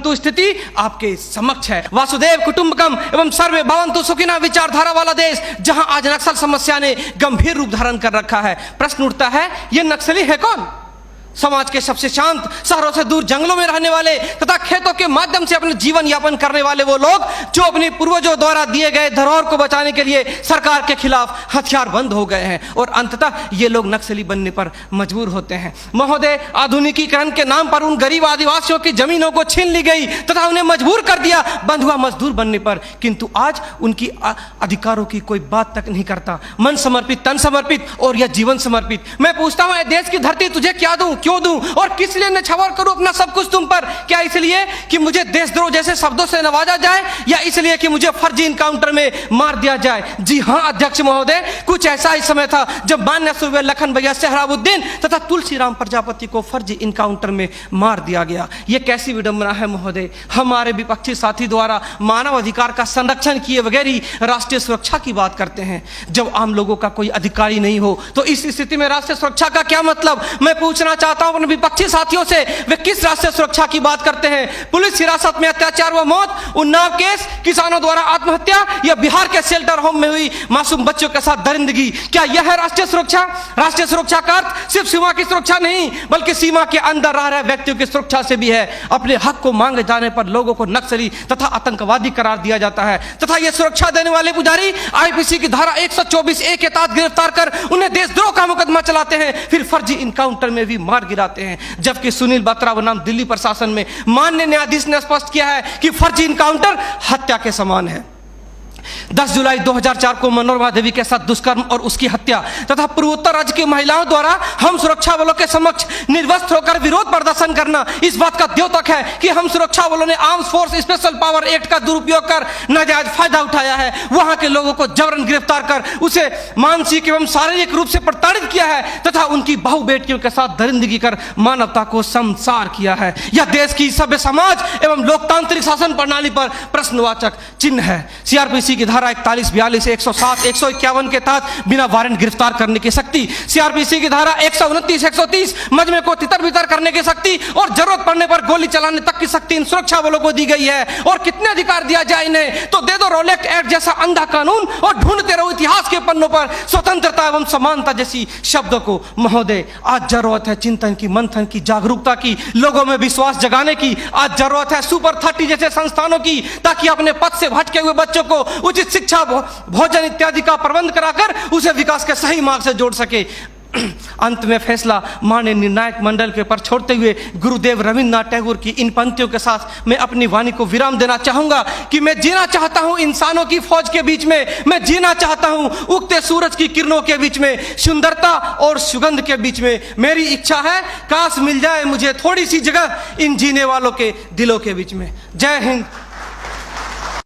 परंतु स्थिति आपके समक्ष है। वासुदेव कुटुंबकम एवं सर्वे भवन्तु सुखिनः विचारधारा वाला देश, जहां आज नक्सल समस्या ने गंभीर रूप धारण कर रखा है। प्रश्न उठता है, ये नक्सली है कौन? समाज के सबसे शांत, शहरों से दूर जंगलों में रहने वाले तथा खेतों के माध्यम से अपने जीवन यापन करने वाले वो लोग जो अपने पूर्वजों द्वारा दिए गए धरोहर को बचाने के लिए सरकार के खिलाफ हथियार बंद हो गए हैं और अंततः ये लोग नक्सली बनने पर मजबूर होते हैं। महोदय, आधुनिकीकरण के नाम पर उन गरीब आदिवासियों की जमीनों को छीन ली गई तथा उन्हें मजबूर कर दिया बंधुआ मजदूर बनने पर, किंतु आज उनकी अधिकारों की कोई बात तक नहीं करता। मन समर्पित, तन समर्पित और यह जीवन समर्पित। मैं पूछता हूं, देश की धरती तुझे क्या दूं, क्यों दूं और किस लिए न्यौछावर करूं अपना सब कुछ तुम पर? क्या इसलिए कि मुझे देशद्रोह जैसे शब्दों से नवाजा जाए या इसलिए कि मुझे फर्जी इनकाउंटर में मार दिया जाए? जी हां अध्यक्ष महोदय, कुछ ऐसा ही समय था जब मान्य सूबे लखन भैया सोहराबुद्दीन तथा तुलसीराम प्रजापति को फर्जी इनकाउंटर में मार दिया गया। यह कैसी विडंबना है महोदय, हमारे विपक्षी साथी द्वारा मानव अधिकार का संरक्षण किए बगैर ही राष्ट्रीय सुरक्षा की बात करते हैं। जब आम लोगों का कोई अधिकार ही नहीं हो तो इस स्थिति में राष्ट्रीय सुरक्षा का क्या मतलब? मैं पूछना चाहता हूं अपने विपक्षी साथियों से, वे किस राष्ट्रीय सुरक्षा की बात करते हैं? पुलिस हिरासत में अत्याचार व मौत, उन्नाव केस, किसानों द्वारा आत्महत्या या बिहार के शेल्टर होम में हुई मासूम बच्चों के साथ दरिंदगी, क्या यह है राष्ट्रीय सुरक्षा? राष्ट्रीय सुरक्षा का अर्थ सिर्फ सीमा की सुरक्षा नहीं बल्कि सीमा के अंदर रह रहे व्यक्तियों की सुरक्षा से भी है। अपने हक को मांगे जाने पर लोगों को नक्सली तथा आतंकवादी करार दिया जाता है तथा यह सुरक्षा देने वाले पुजारी आईपीसी की धारा 124A के तहत गिरफ्तार कर उन्हें देशद्रोह का मुकदमा चलाते हैं, फिर फर्जी इनकाउंटर में भी मार गिराते हैं। जबकि सुनील बत्रा बनाम दिल्ली प्रशासन में माननीय न्यायाधीश ने स्पष्ट किया है कि फर्जी इनकाउंटर हत्या के समान है। 10 जुलाई 2004 को मनोरमा देवी के साथ दुष्कर्म और उसकी हत्या तथा पूर्वोत्तर राज्य की महिलाओं द्वारा हम सुरक्षा बलों के समक्ष निर्वस्त्र होकर विरोध प्रदर्शन करना इस बात का द्योतक है कि हम सुरक्षा बलों ने arms force special power act का दुरुपयोग कर नाजायज फायदा उठाया है। वहां के लोगों को जबरन गिरफ्तार कर उसे मानसिक एवं शारीरिक रूप से प्रताड़ित किया है तथा उनकी बहु बेटियों के साथ दरिंदगी कर मानवता को संसार किया है। यह देश की सभ्य समाज एवं लोकतांत्रिक शासन प्रणाली पर प्रश्नवाचक चिन्ह है। सीआरपीसी की धारा 41, 42, 107, 151 के तहत बिना वारंट गिरफ्तार करने की शक्ति, सीआरपीसी की धारा 129, 130 मजमे को तितर बितर करने की शक्ति और जरूरत पड़ने पर गोली चलाने तक की शक्ति इन सुरक्षा बलों को दी गई है। और कितने अधिकार दिया जाए इन्हें? तो दे दो रोलेक्ट एक्ट जैसा अंधा कानून और ढूंढते रहो इतिहास के पन्नों पर स्वतंत्रता एवं समानता जैसी शब्दों को। महोदय, आज जरूरत है चिंतन की, मंथन की, जागरूकता की, लोगों में विश्वास जगाने की। आज जरूरत है सुपर 30 जैसे संस्थानों की ताकि अपने पथ से भटके हुए बच्चों को उचित शिक्षा, भोजन इत्यादि का प्रबंध कराकर उसे विकास के सही मार्ग से जोड़ सके। अंत में फैसला माननीय निर्णायक मंडल के पर छोड़ते हुए गुरुदेव रविन्द्रनाथ टैगोर की इन पंक्तियों के साथ मैं अपनी वाणी को विराम देना चाहूंगा कि मैं जीना चाहता हूं इंसानों की फौज के बीच में, मैं जीना चाहता हूं उगते सूरज की किरणों के बीच में, सुंदरता और सुगंध के बीच में। मेरी इच्छा है काश मिल जाए मुझे थोड़ी सी जगह इन जीने वालों के दिलों के बीच में। जय हिंद,